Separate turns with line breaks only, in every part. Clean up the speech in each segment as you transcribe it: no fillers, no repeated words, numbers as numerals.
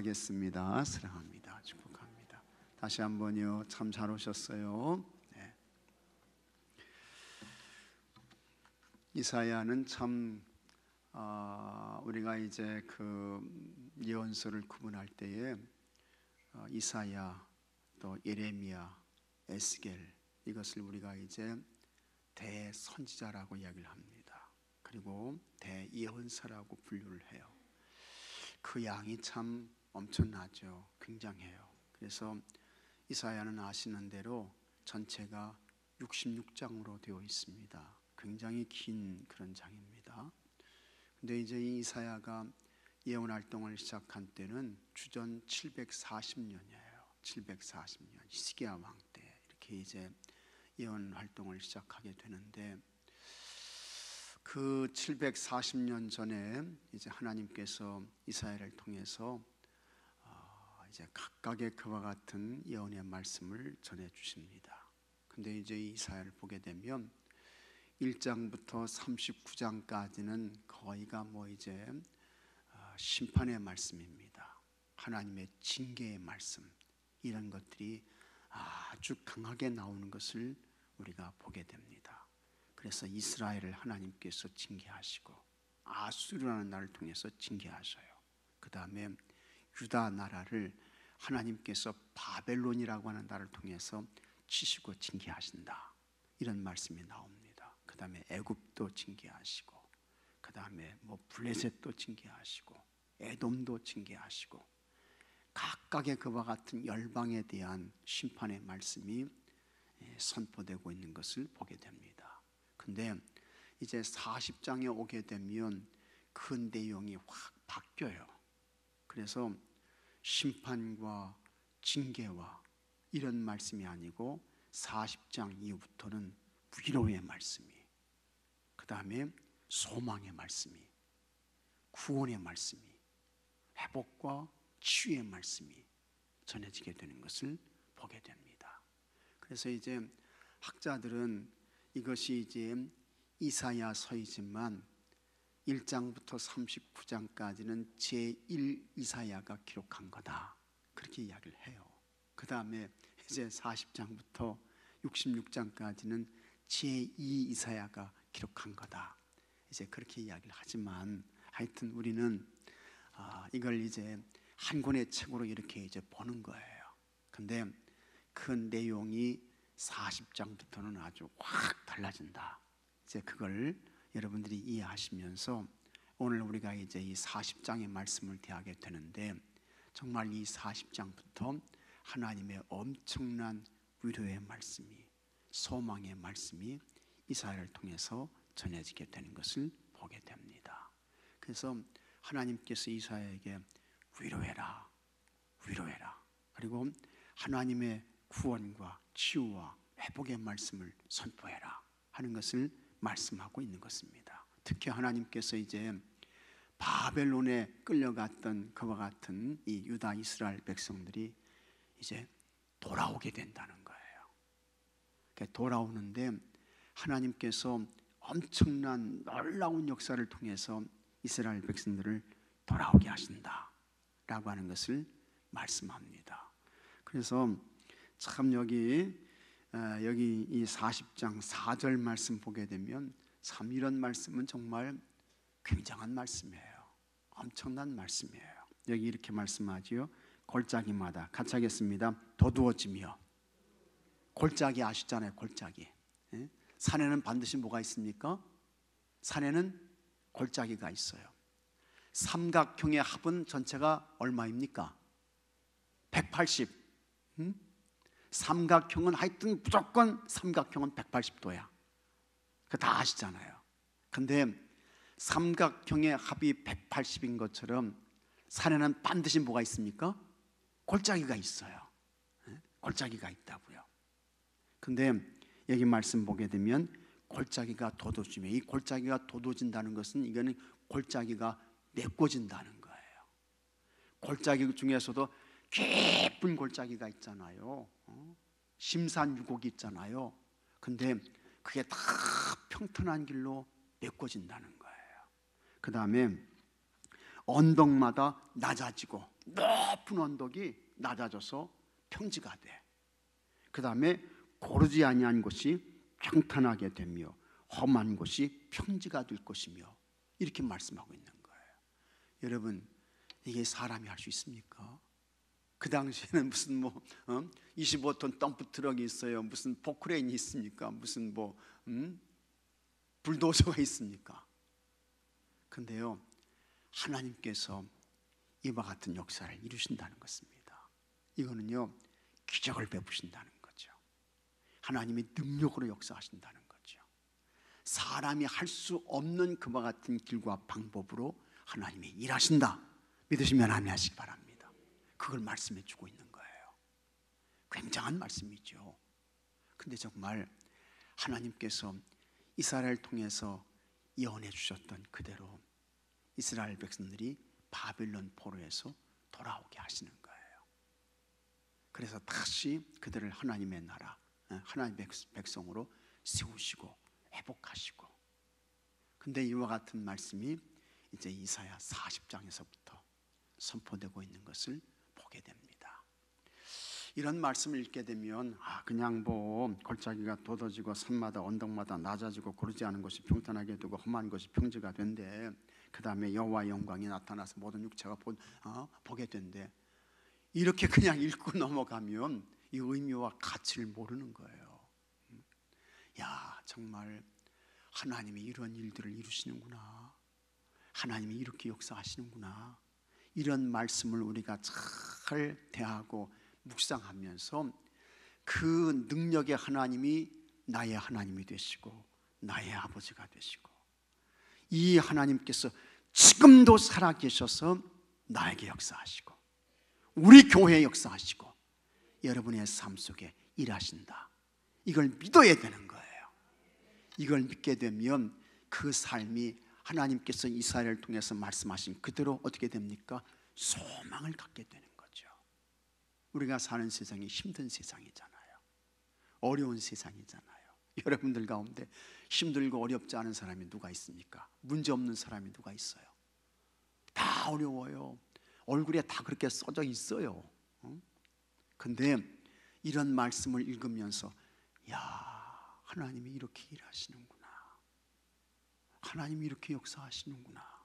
기도하겠습니다. 사랑합니다. 축복합니다. 다시 한번요. 참 잘 오셨어요. 네. 이사야는 참 우리가 이제 그 예언서를 구분할 때에 이사야, 또 예레미야, 에스겔, 이것을 우리가 이제 대선지자라고 이야기를 합니다. 그리고 대예언서라고 분류를 해요. 그 양이 참 엄청나죠. 굉장해요. 그래서 이사야는 아시는 대로 전체가 66장으로 되어 있습니다. 굉장히 긴 그런 장입니다. 근데 이제 이 이사야가 예언 활동을 시작한 때는 주전 740년이에요. 740년 히스기야 왕 때 이렇게 이제 예언 활동을 시작하게 되는데, 그 740년 전에 이제 하나님께서 이사야를 통해서 이제 각각의 그와 같은 예언의 말씀을 전해 주십니다. 근데 이제 이사야를 보게 되면 1장부터 39장까지는 거의가 뭐 이제 심판의 말씀입니다. 하나님의 징계의 말씀, 이런 것들이 아주 강하게 나오는 것을 우리가 보게 됩니다. 그래서 이스라엘을 하나님께서 징계하시고 아수르라는 나라를 통해서 징계하셔요. 그 다음에 유다 나라를 하나님께서 바벨론이라고 하는 나라를 통해서 치시고 징계하신다, 이런 말씀이 나옵니다. 그 다음에 애굽도 징계하시고, 그 다음에 뭐 블레셋도 징계하시고, 에돔도 징계하시고, 각각의 그와 같은 열방에 대한 심판의 말씀이 선포되고 있는 것을 보게 됩니다. 근데 이제 40장에 오게 되면 그 내용이 확 바뀌어요. 그래서 심판과 징계와 이런 말씀이 아니고 40장 이후부터는 위로의 말씀이, 그 다음에 소망의 말씀이, 구원의 말씀이, 회복과 치유의 말씀이 전해지게 되는 것을 보게 됩니다. 그래서 이제 학자들은 이것이 이제 이사야서이지만 1장부터 39장까지는 제1 이사야가 기록한 거다, 그렇게 이야기를 해요. 그 다음에 이제 40장부터 66장까지는 제2 이사야가 기록한 거다, 이제 그렇게 이야기를 하지만, 하여튼 우리는 이걸 이제 한 권의 책으로 이렇게 이제 보는 거예요. 근데 그 내용이 40장부터는 아주 확 달라진다. 이제 그걸 여러분들이 이해하시면서 오늘 우리가 이제 이 40장의 말씀을 대하게 되는데, 정말 이 40장부터 하나님의 엄청난 위로의 말씀이, 소망의 말씀이 이사야를 통해서 전해지게 되는 것을 보게 됩니다. 그래서 하나님께서 이사야에게 위로해라, 위로해라, 그리고 하나님의 구원과 치유와 회복의 말씀을 선포해라 하는 것을 말씀하고 있는 것입니다. 특히 하나님께서 이제 바벨론에 끌려갔던 그와 같은 이 유다 이스라엘 백성들이 이제 돌아오게 된다는 거예요. 돌아오는데 하나님께서 엄청난 놀라운 역사를 통해서 이스라엘 백성들을 돌아오게 하신다 라고 하는 것을 말씀합니다. 그래서 참 여기 이 40장 4절 말씀 보게 되면 참 이런 말씀은 정말 굉장한 말씀이에요. 엄청난 말씀이에요. 여기 이렇게 말씀하지요. 골짜기마다, 같이 하겠습니다. 도두어지며. 골짜기 아시잖아요. 골짜기. 산에는 반드시 뭐가 있습니까? 산에는 골짜기가 있어요. 삼각형의 합은 전체가 얼마입니까? 180. 삼각형은 하여튼 무조건 삼각형은 180도야. 그거 다 아시잖아요. 근데 삼각형의 합이 180인 것처럼 산에는 반드시 뭐가 있습니까? 골짜기가 있어요. 골짜기가 있다고요. 근데 여기 말씀 보게 되면 골짜기가 돋워지며, 이 골짜기가 돋워진다는 것은 이거는 골짜기가 메꿔진다는 거예요. 골짜기 중에서도 깊은 골짜기가 있잖아요. 심산유곡이 있잖아요. 근데 그게 다 평탄한 길로 메꿔진다는 거예요. 그 다음에 언덕마다 낮아지고 높은 언덕이 낮아져서 평지가 돼. 그 다음에 고르지 아니한 곳이 평탄하게 되며 험한 곳이 평지가 될 것이며, 이렇게 말씀하고 있는 거예요. 여러분, 이게 사람이 할 수 있습니까? 그 당시에는 무슨 25톤 덤프 트럭이 있어요? 무슨 포크레인이 있습니까? 무슨 불도저가 있습니까? 근데요, 하나님께서 이와 같은 역사를 이루신다는 것입니다. 이거는요, 기적을 베푸신다는 거죠. 하나님이 능력으로 역사하신다는 거죠. 사람이 할 수 없는 그와 같은 길과 방법으로 하나님이 일하신다. 믿으시면 아멘 하시기 바랍니다. 그걸 말씀해 주고 있는 거예요. 굉장한 말씀이죠. 근데 정말 하나님께서 이스라엘을 통해서 예언해 주셨던 그대로 이스라엘 백성들이 바벨론 포로에서 돌아오게 하시는 거예요. 그래서 다시 그들을 하나님의 나라, 하나님의 백성으로 세우시고 회복하시고. 근데 이와 같은 말씀이 이제 이사야 40장에서부터 선포되고 있는 것을 보게 됩니다. 이런 말씀을 읽게 되면 그냥 골짜기가 돋아지고 산마다 언덕마다 낮아지고 고르지 않은 것이 평탄하게 되고 험한 것이 평지가 된대. 그 다음에 여호와의 영광이 나타나서 모든 육체가 보게 된대. 이렇게 그냥 읽고 넘어가면 이 의미와 가치를 모르는 거예요. 야, 정말 하나님이 이런 일들을 이루시는구나, 하나님이 이렇게 역사하시는구나, 이런 말씀을 우리가 잘 대하고 묵상하면서 그 능력의 하나님이 나의 하나님이 되시고 나의 아버지가 되시고, 이 하나님께서 지금도 살아계셔서 나에게 역사하시고 우리 교회에 역사하시고 여러분의 삶 속에 일하신다, 이걸 믿어야 되는 거예요. 이걸 믿게 되면 그 삶이 하나님께서 이스라엘을 통해서 말씀하신 그대로 어떻게 됩니까? 소망을 갖게 되는 거죠. 우리가 사는 세상이 힘든 세상이잖아요. 어려운 세상이잖아요. 여러분들 가운데 힘들고 어렵지 않은 사람이 누가 있습니까? 문제 없는 사람이 누가 있어요? 다 어려워요. 얼굴에 다 그렇게 써져 있어요. 근데 이런 말씀을 읽으면서 야, 하나님이 이렇게 일하시는구나, 하나님이 이렇게 역사하시는구나,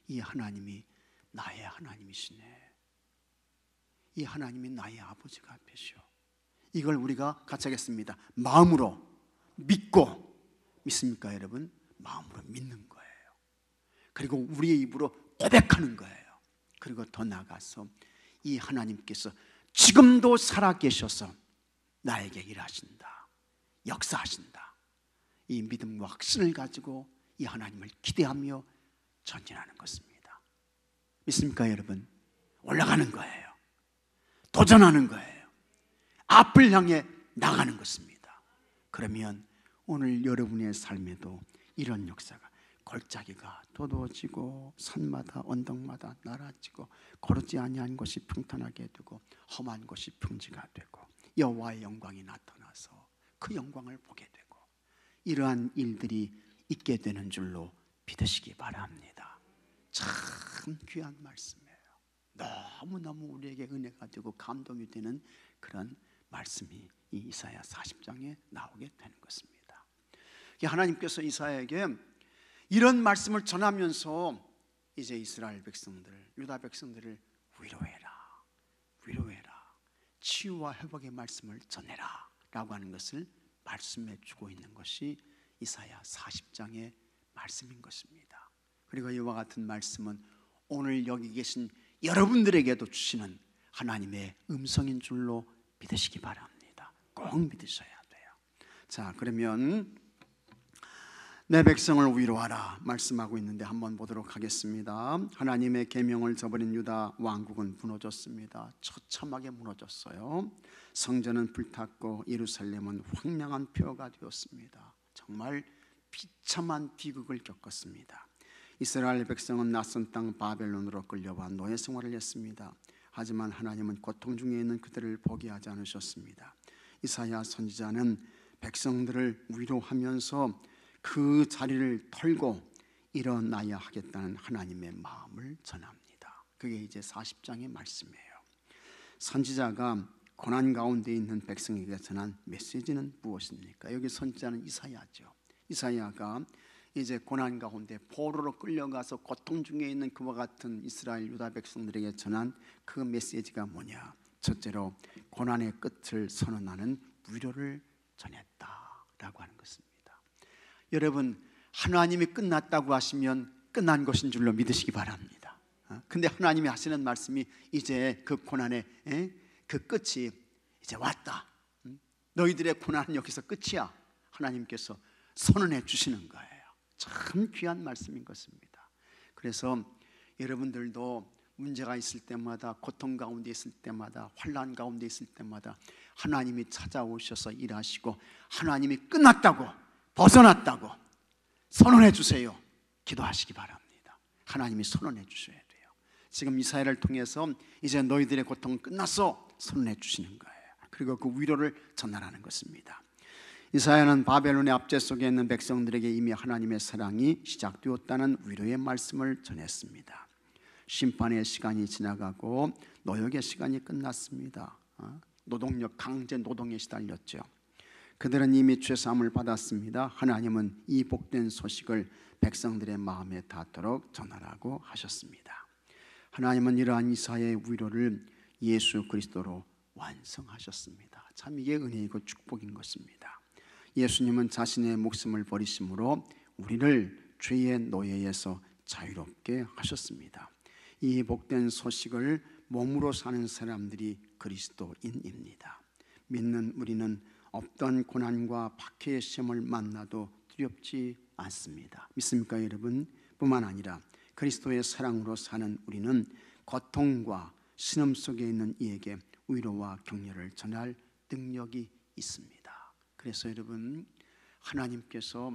이 하나님이 나의 하나님이시네, 이 하나님이 나의 아버지가 되시오. 이걸 우리가 같이 하겠습니다. 마음으로 믿고, 믿습니까 여러분? 마음으로 믿는 거예요. 그리고 우리의 입으로 고백하는 거예요. 그리고 더 나아가서 이 하나님께서 지금도 살아계셔서 나에게 일하신다, 역사하신다, 이 믿음과 확신을 가지고 이 하나님을 기대하며 전진하는 것입니다. 믿습니까 여러분? 올라가는 거예요. 도전하는 거예요. 앞을 향해 나가는 것입니다. 그러면 오늘 여러분의 삶에도 이런 역사가, 골짜기가 돋워지고 산마다 언덕마다 낮아지고 고르지 아니한 것이 평탄하게 되고 험한 것이 평지가 되고 여호와의 영광이 나타나서 그 영광을 보게 되고, 이러한 일들이 있게 되는 줄로 믿으시기 바랍니다. 참 귀한 말씀이에요. 너무너무 우리에게 은혜가 되고 감동이 되는 그런 말씀이 이 이사야 40장에 나오게 되는 것입니다. 하나님께서 이사야에게 이런 말씀을 전하면서 이제 이스라엘 백성들, 유다 백성들을 위로해라, 위로해라, 치유와 회복의 말씀을 전해라 라고 하는 것을 말씀해 주고 있는 것이 이사야 40장의 말씀인 것입니다. 그리고 이와 같은 말씀은 오늘 여기 계신 여러분들에게도 주시는 하나님의 음성인 줄로 믿으시기 바랍니다. 꼭 믿으셔야 돼요. 자, 그러면 내 백성을 위로하라 말씀하고 있는데 한번 보도록 하겠습니다. 하나님의 계명을 저버린 유다 왕국은 무너졌습니다. 처참하게 무너졌어요. 성전은 불탔고 예루살렘은 황량한 폐허가 되었습니다. 정말 비참한 비극을 겪었습니다. 이스라엘 백성은 낯선 땅 바벨론으로 끌려와 노예 생활을 했습니다. 하지만 하나님은 고통 중에 있는 그들을 포기하지 않으셨습니다. 이사야 선지자는 백성들을 위로하면서 그 자리를 털고 일어나야 하겠다는 하나님의 마음을 전합니다. 그게 이제 40장의 말씀이에요. 선지자가 고난 가운데 있는 백성에게 전한 메시지는 무엇입니까? 여기 선지자는 이사야죠. 이사야가 이제 고난 가운데 포로로 끌려가서 고통 중에 있는 그와 같은 이스라엘 유다 백성들에게 전한 그 메시지가 뭐냐? 첫째로 고난의 끝을 선언하는 위로를 전했다라고 하는 것입니다. 여러분, 하나님이 끝났다고 하시면 끝난 것인 줄로 믿으시기 바랍니다. 근데 하나님이 하시는 말씀이 이제 그 고난의 그 끝이 이제 왔다. 너희들의 고난은 여기서 끝이야. 하나님께서 선언해 주시는 거예요. 참 귀한 말씀인 것입니다. 그래서 여러분들도 문제가 있을 때마다, 고통 가운데 있을 때마다, 환난 가운데 있을 때마다 하나님이 찾아오셔서 일하시고 하나님이 끝났다고, 벗어났다고 선언해 주세요. 기도하시기 바랍니다. 하나님이 선언해 주셔야 돼요. 지금 이사야를 통해서 이제 너희들의 고통은 끝났어 선언해 주시는 거예요. 그리고 그 위로를 전하라는 것입니다. 이사야는 바벨론의 압제 속에 있는 백성들에게 이미 하나님의 사랑이 시작되었다는 위로의 말씀을 전했습니다. 심판의 시간이 지나가고 노역의 시간이 끝났습니다. 노동력, 강제 노동에 시달렸죠. 그들은 이미 죄사함을 받았습니다. 하나님은 이 복된 소식을 백성들의 마음에 닿도록 전하라고 하셨습니다. 하나님은 이러한 이사야의 위로를 예수 그리스도로 완성하셨습니다. 참 이게 은혜이고 축복인 것입니다. 예수님은 자신의 목숨을 버리심으로 우리를 죄의 노예에서 자유롭게 하셨습니다. 이 복된 소식을 몸으로 사는 사람들이 그리스도인입니다. 믿는 우리는 없던 고난과 박해의 시험을 만나도 두렵지 않습니다. 믿습니까 여러분? 뿐만 아니라 그리스도의 사랑으로 사는 우리는 고통과 신음 속에 있는 이에게 위로와 격려를 전할 능력이 있습니다. 그래서 여러분, 하나님께서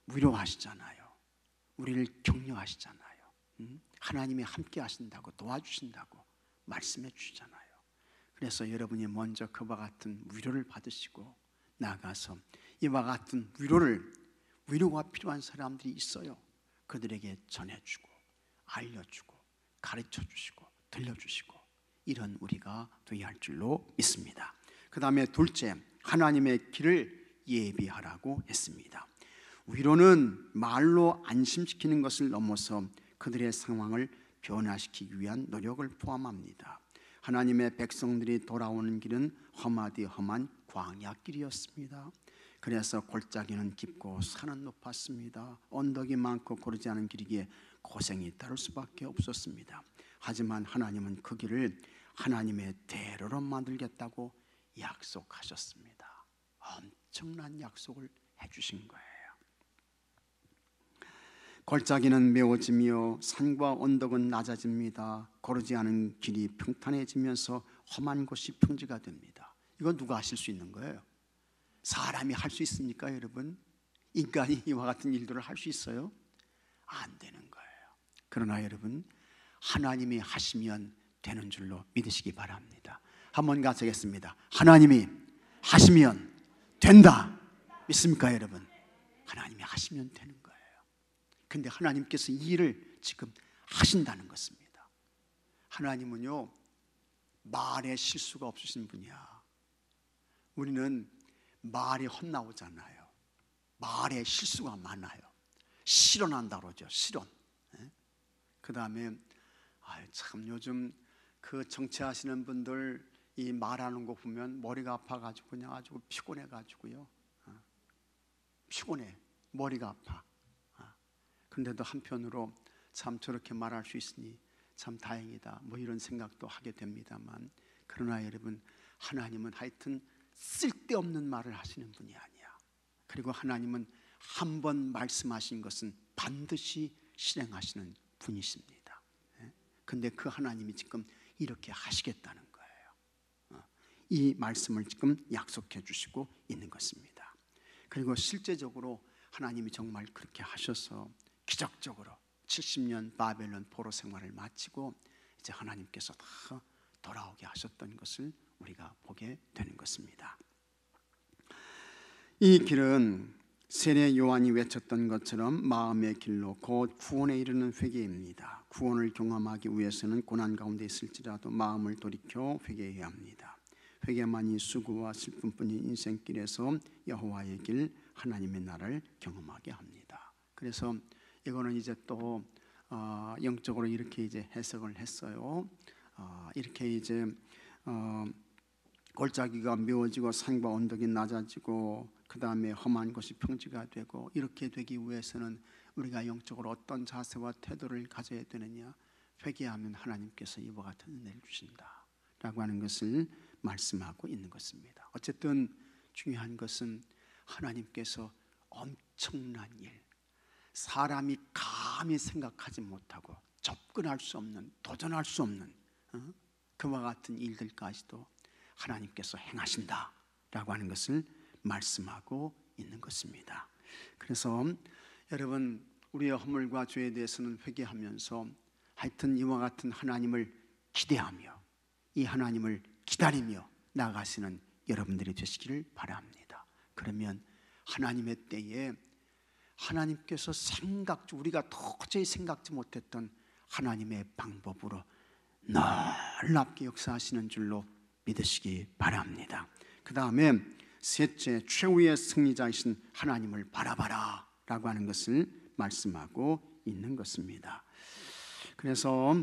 위로하시잖아요. 우리를 격려하시잖아요. 하나님이 함께 하신다고, 도와주신다고 말씀해 주시잖아요. 그래서 여러분이 먼저 그와 같은 위로를 받으시고 나아가서 이와 같은 위로가 필요한 사람들이 있어요. 그들에게 전해주고 알려주고 가르쳐주시고 들려주시고 이런 우리가 되어야 할 줄로 믿습니다. 그 다음에 둘째, 하나님의 길을 예비하라고 했습니다. 위로는 말로 안심시키는 것을 넘어서 그들의 상황을 변화시키기 위한 노력을 포함합니다. 하나님의 백성들이 돌아오는 길은 험하디 험한 광야길이었습니다. 그래서 골짜기는 깊고 산은 높았습니다. 언덕이 많고 고르지 않은 길이기에 고생이 따를 수밖에 없었습니다. 하지만 하나님은 그 길을 하나님의 대로로 만들겠다고 약속하셨습니다. 엄청난 약속을 해주신 거예요. 골짜기는 메워지며 산과 언덕은 낮아집니다. 고르지 않은 길이 평탄해지면서 험한 곳이 평지가 됩니다. 이건 누가 하실 수 있는 거예요? 사람이 할 수 있습니까 여러분? 인간이 이와 같은 일들을 할 수 있어요? 안 되는 거예요. 그러나 여러분, 하나님이 하시면 되는 줄로 믿으시기 바랍니다. 한번 같이 하겠습니다. 하나님이 하시면 된다. 믿습니까 여러분? 하나님이 하시면 되는 거예요. 근데 하나님께서 이 일을 지금 하신다는 것입니다. 하나님은요, 말에 실수가 없으신 분이야. 우리는 말이 헛나오잖아요. 말에 실수가 많아요. 실언한다 그러죠. 실언. 그 다음에 참 요즘 그 정치하시는 분들 이 말하는 거 보면 머리가 아파가지고 그냥 아주 피곤해가지고요. 피곤해. 머리가 아파. 근데도 한편으로 참 저렇게 말할 수 있으니 참 다행이다 뭐 이런 생각도 하게 됩니다만, 그러나 여러분, 하나님은 하여튼 쓸데없는 말을 하시는 분이 아니야. 그리고 하나님은 한 번 말씀하신 것은 반드시 실행하시는 분이십니다. 근데 그 하나님이 지금 이렇게 하시겠다는 거예요. 이 말씀을 지금 약속해 주시고 있는 것입니다. 그리고 실제적으로 하나님이 정말 그렇게 하셔서 기적적으로 70년 바벨론 포로 생활을 마치고 이제 하나님께서 다 돌아오게 하셨던 것을 우리가 보게 되는 것입니다. 이 길은 세례 요한이 외쳤던 것처럼 마음의 길로 곧 구원에 이르는 회개입니다. 구원을 경험하기 위해서는 고난 가운데 있을지라도 마음을 돌이켜 회개해야 합니다. 회개만이 수고와 슬픔뿐인 인생길에서 여호와의 길, 하나님의 나라를 경험하게 합니다. 그래서 이거는 이제 또 영적으로 이렇게 이제 해석을 했어요. 이렇게 이제 골짜기가 메워지고 산과 언덕이 낮아지고 그 다음에 험한 것이 평지가 되고 이렇게 되기 위해서는 우리가 영적으로 어떤 자세와 태도를 가져야 되느냐, 회개하면 하나님께서 이와 같은 은혜를 주신다 라고 하는 것을 말씀하고 있는 것입니다. 어쨌든 중요한 것은 하나님께서 엄청난 일, 사람이 감히 생각하지 못하고 접근할 수 없는, 도전할 수 없는 그와 같은 일들까지도 하나님께서 행하신다 라고 하는 것을 말씀하고 있는 것입니다. 그래서 여러분, 우리의 허물과 죄에 대해서는 회개하면서 하여튼 이와 같은 하나님을 기대하며 이 하나님을 기다리며 나아가시는 여러분들이 되시기를 바랍니다. 그러면 하나님의 때에 하나님께서 우리가 도저히 생각지 못했던 하나님의 방법으로 놀랍게 역사하시는 줄로 믿으시기 바랍니다. 그 다음에 셋째, 최후의 승리자이신 하나님을 바라봐라 라고 하는 것을 말씀하고 있는 것입니다. 그래서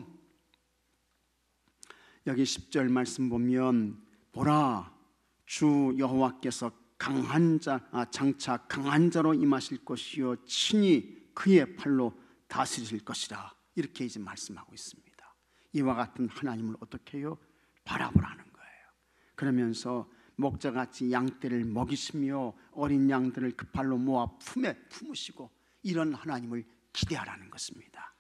여기 10절 말씀 보면 보라, 주 여호와께서 장차 강한 자로 임하실 것이요 친히 그의 팔로 다스리실 것이라, 이렇게 이제 말씀하고 있습니다. 이와 같은 하나님을 어떻게 해요? 바라보라는 거예요. 그러면서 목자같이 양떼를 먹이시며 어린 양들을 그 팔로 모아 품에 품으시고 이런 하나님을 기대하라는 것입니다.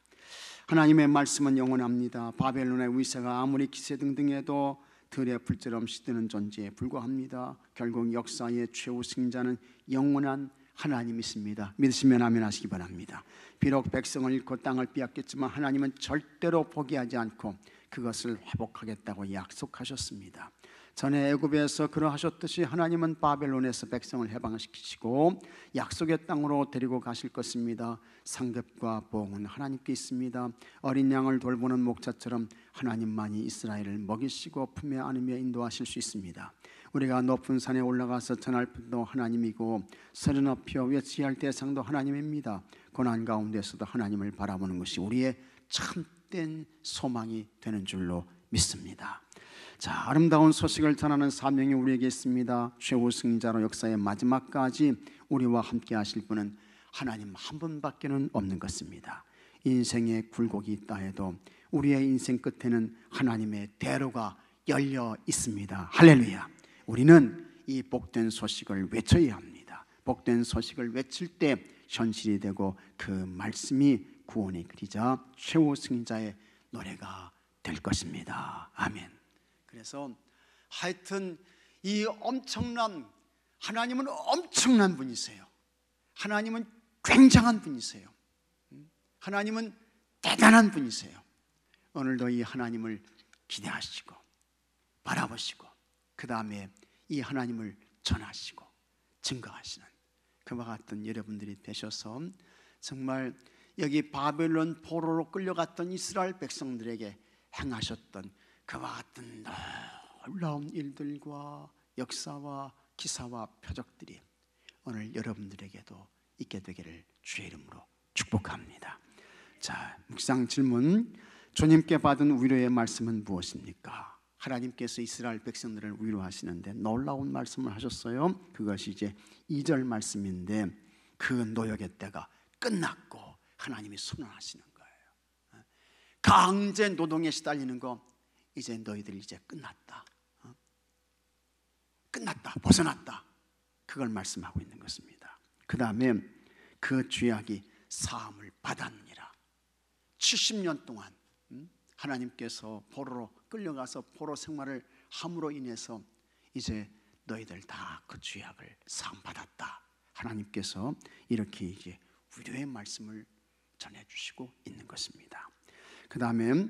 하나님의 말씀은 영원합니다. 바벨론의 위세가 아무리 기세등등해도 들에 불처럼 시드는 존재에 불과합니다. 결국 역사의 최후 승자는 영원한 하나님이십니다. 믿으시면 아멘 하시기 바랍니다. 비록 백성을 잃고 땅을 빼앗겼지만 하나님은 절대로 포기하지 않고 그것을 회복하겠다고 약속하셨습니다. 전에 애굽에서 그러하셨듯이 하나님은 바벨론에서 백성을 해방시키시고 약속의 땅으로 데리고 가실 것입니다. 상급과 보응은 하나님께 있습니다. 어린 양을 돌보는 목자처럼 하나님만이 이스라엘을 먹이시고 품에 안으며 인도하실 수 있습니다. 우리가 높은 산에 올라가서 전할 분도 하나님이고 소리 높여 외치할 대상도 하나님입니다. 고난 가운데서도 하나님을 바라보는 것이 우리의 참된 소망이 되는 줄로 믿습니다. 자, 아름다운 소식을 전하는 사명이 우리에게 있습니다. 최후 승자로 역사의 마지막까지 우리와 함께 하실 분은 하나님 한 분밖에는 없는 것입니다. 인생의 굴곡이 있다 해도 우리의 인생 끝에는 하나님의 대로가 열려 있습니다. 할렐루야. 우리는 이 복된 소식을 외쳐야 합니다. 복된 소식을 외칠 때 현실이 되고 그 말씀이 구원의 길이자 최후 승자의 노래가 될 것입니다. 아멘. 그래서 하여튼 이 엄청난 하나님은 엄청난 분이세요. 하나님은 굉장한 분이세요. 하나님은 대단한 분이세요. 오늘도 이 하나님을 기대하시고 바라보시고 그 다음에 이 하나님을 전하시고 증거하시는 그와 같은 여러분들이 되셔서 정말 여기 바벨론 포로로 끌려갔던 이스라엘 백성들에게 행하셨던 그와 같은 놀라운 일들과 역사와 기사와 표적들이 오늘 여러분들에게도 있게 되기를 주의 이름으로 축복합니다. 자, 묵상 질문. 주님께 받은 위로의 말씀은 무엇입니까? 하나님께서 이스라엘 백성들을 위로하시는데 놀라운 말씀을 하셨어요. 그것이 이제 2절 말씀인데 그 노역의 때가 끝났고 하나님이 선언하시는 거예요. 강제 노동에 시달리는 거 이제 너희들 이제 끝났다. 끝났다. 벗어났다. 그걸 말씀하고 있는 것입니다. 그 다음에 그 죄악이 사함을 받았느니라. 70년 동안 하나님께서 포로로 끌려가서 포로 생활을 함으로 인해서 이제 너희들 다 그 죄악을 사함 받았다. 하나님께서 이렇게 이제 위로의 말씀을 전해주시고 있는 것입니다. 그 다음에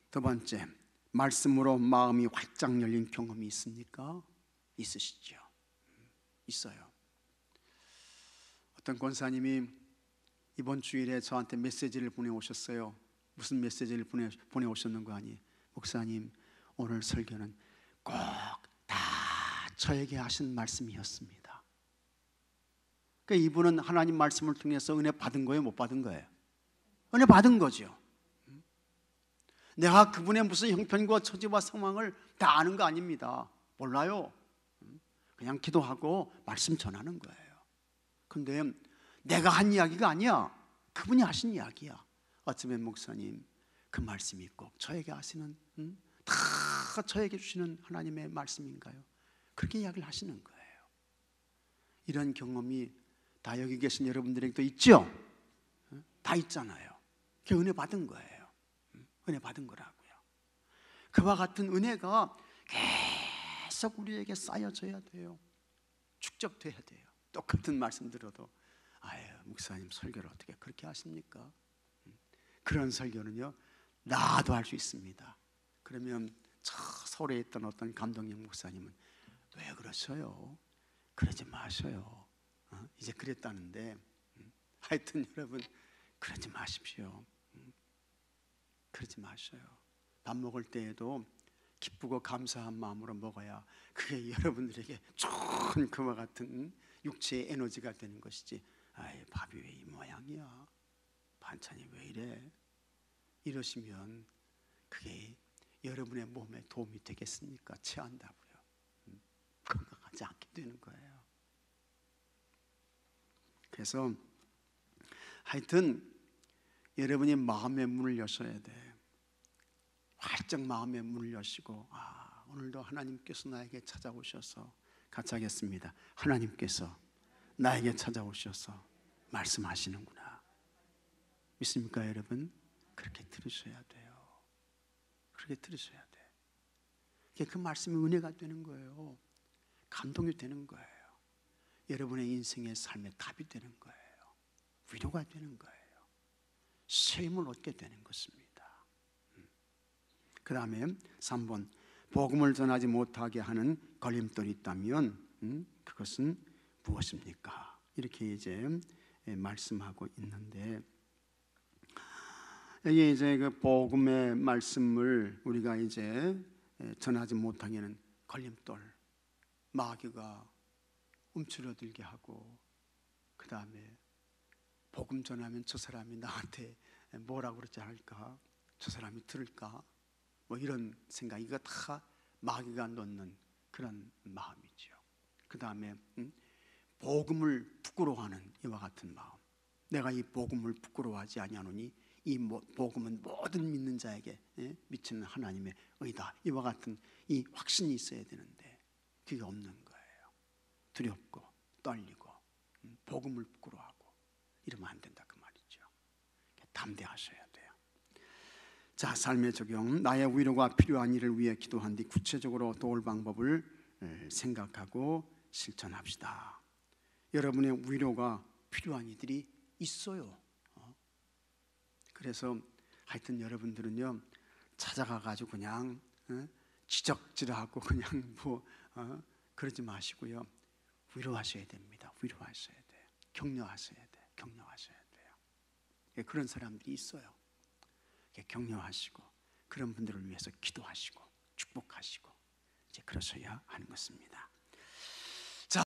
두 번째, 말씀으로 마음이 활짝 열린 경험이 있습니까? 있으시죠? 있어요. 어떤 권사님이 이번 주일에 저한테 메시지를 보내오셨어요. 무슨 메시지를 보내오셨는 거 아니? 목사님, 오늘 설교는 꼭 다 저에게 하신 말씀이었습니다. 그러니까 이분은 하나님 말씀을 통해서 은혜 받은 거예요, 못 받은 거예요? 은혜 받은 거죠. 내가 그분의 무슨 형편과 처지와 상황을 다 아는 거 아닙니다. 몰라요. 그냥 기도하고 말씀 전하는 거예요. 근데 내가 한 이야기가 아니야. 그분이 하신 이야기야. 어쩌면 목사님, 그 말씀이 꼭 저에게 하시는, 다 저에게 주시는 하나님의 말씀인가요? 그렇게 이야기를 하시는 거예요. 이런 경험이 다 여기 계신 여러분들에게도 있죠? 다 있잖아요. 그게 은혜 받은 거예요. 은혜 받은 거라고요. 그와 같은 은혜가 계속 우리에게 쌓여져야 돼요. 축적돼야 돼요. 똑같은 말씀 들어도 아유, 목사님 설교를 어떻게 그렇게 하십니까? 그런 설교는요, 나도 할 수 있습니다. 그러면 저 서울에 있던 어떤 감독님 목사님은 왜 그러셔요? 그러지 마셔요. 이제 그랬다는데 하여튼 여러분, 그러지 마십시오. 그러지 마셔요. 밥 먹을 때에도 기쁘고 감사한 마음으로 먹어야 그게 여러분들에게 좋은 그와 같은 육체의 에너지가 되는 것이지, 아이, 밥이 왜 이 모양이야? 반찬이 왜 이래? 이러시면 그게 여러분의 몸에 도움이 되겠습니까? 체한다고요. 건강하지 않게 되는 거예요. 그래서 하여튼 여러분이 마음의 문을 여셔야 돼. 활짝 마음의 문을 여시고, 오늘도 하나님께서 나에게 찾아오셔서, 같이 하겠습니다. 하나님께서 나에게 찾아오셔서 말씀하시는구나. 믿습니까 여러분? 그렇게 들으셔야 돼요. 그렇게 들으셔야 돼. 그 말씀이 은혜가 되는 거예요. 감동이 되는 거예요. 여러분의 인생의 삶의 답이 되는 거예요. 위로가 되는 거예요. 쉼을 얻게 되는 것입니다. 그 다음에 3번, 복음을 전하지 못하게 하는 걸림돌이 있다면 그것은 무엇입니까? 이렇게 이제 말씀하고 있는데, 여기 이제 그 복음의 말씀을 우리가 이제 전하지 못하게는 걸림돌, 마귀가 움츠러들게 하고, 그 다음에 복음 전하면 저 사람이 나한테 뭐라고 그러지 않을까? 저 사람이 들을까? 뭐 이런 생각, 이거 다 마귀가 넣는 그런 마음이죠. 그 다음에 복음을 부끄러워하는 이와 같은 마음. 내가 이 복음을 부끄러워하지 아니하노니 이 복음은 모든 믿는 자에게 미치는 하나님의 의다. 이와 같은 이 확신이 있어야 되는데 그게 없는 거예요. 두렵고 떨리고 복음을 부끄러워하고 이러면 안 된다 그 말이죠. 담대하셔야 돼요. 자, 삶의 적용. 나의 위로가 필요한 일을 위해 기도한 뒤 구체적으로 도울 방법을 생각하고 실천합시다. 여러분의 위로가 필요한 이들이 있어요. 그래서 하여튼 여러분들은요, 찾아가가지고 그냥 지적질하고 그냥 그러지 마시고요, 위로하셔야 됩니다. 위로하셔야 돼요. 격려하셔야 돼요. 격려하셔야 돼요. 그런 사람들이 있어요. 격려하시고 그런 분들을 위해서 기도하시고 축복하시고 이제 그러셔야 하는 것입니다.